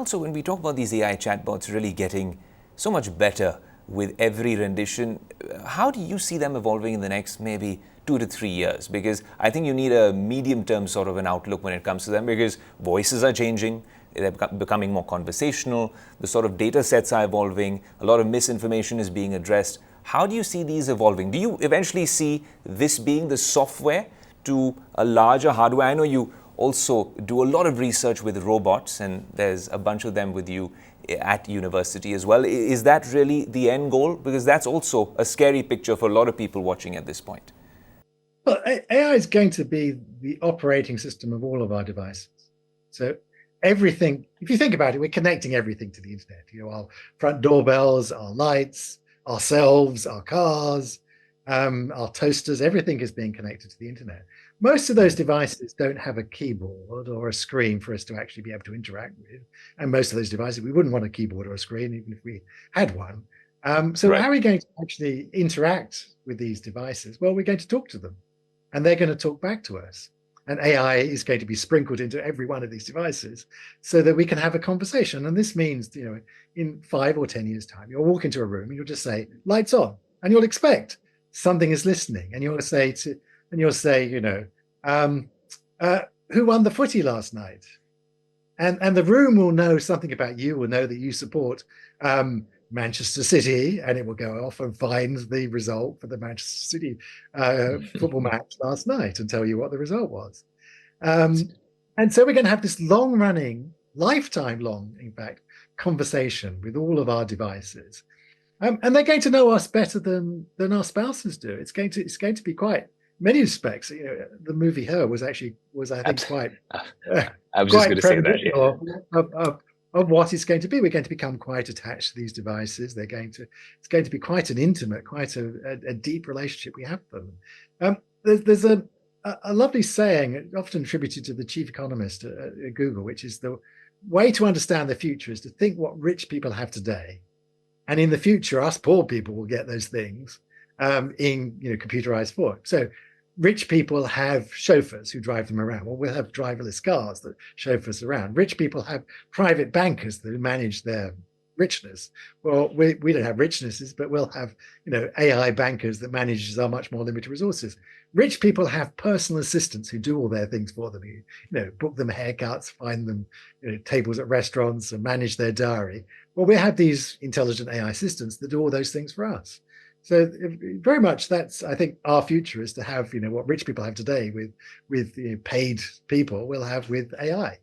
also, when we talk about these AI chatbots really getting so much better with every rendition, how do you see them evolving in the next maybe 2 to 3 years? Because I think you need a medium-term sort of an outlook when it comes to them, because voices are changing, they're becoming more conversational, the sort of data sets are evolving, a lot of misinformation is being addressed. How do you see these evolving? Do you eventually see this being the software to a larger hardware? I know you also do a lot of research with robots, and there's a bunch of them with you at university as well. Is that really the end goal? Because that's also a scary picture for a lot of people watching at this point. Well, AI is going to be the operating system of all of our devices. So everything, if you think about it, we're connecting everything to the internet. Our front doorbells, our lights, ourselves, our cars, our toasters, everything is being connected to the internet. Most of those devices don't have a keyboard or a screen for us to actually be able to interact with. And most of those devices, we wouldn't want a keyboard or a screen, even if we had one. So Right. how are we going to actually interact with these devices? Well, we're going to talk to them, and they're going to talk back to us. And AI is going to be sprinkled into every one of these devices so that we can have a conversation. And this means, in 5 or 10 years' time, you'll walk into a room and you'll just say, lights on, and you'll expect something is listening. And you'll say, um, who won the footy last night? And the room will know something about you, will know that you support Manchester City, and it will go off and find the result for the Manchester City football match last night and tell you what the result was. And so we're going to have this long-running, lifetime-long, in fact, conversation with all of our devices, and they're going to know us better than our spouses do. It's going to be quite many respects. The movie Her was I think quite I was just going quite to say that. Yeah. premonition of what it's going to be. We're going to become quite attached to these devices. It's going to be quite an intimate, quite a deep relationship we have with them. There's a lovely saying, often attributed to the chief economist at Google, which is the way to understand the future is to think what rich people have today, and in the future, us poor people will get those things in computerized form. So rich people have chauffeurs who drive them around. Well, we'll have driverless cars that chauffeur us around. Rich people have private bankers that manage their richness. Well, we don't have richnesses, but we'll have AI bankers that manages our much more limited resources. Rich people have personal assistants who do all their things for them. Book them haircuts, find them tables at restaurants, and manage their diary. Well, we have these intelligent AI assistants that do all those things for us. So very much that's, I think, our future is to have what rich people have today with paid people we'll have with AI.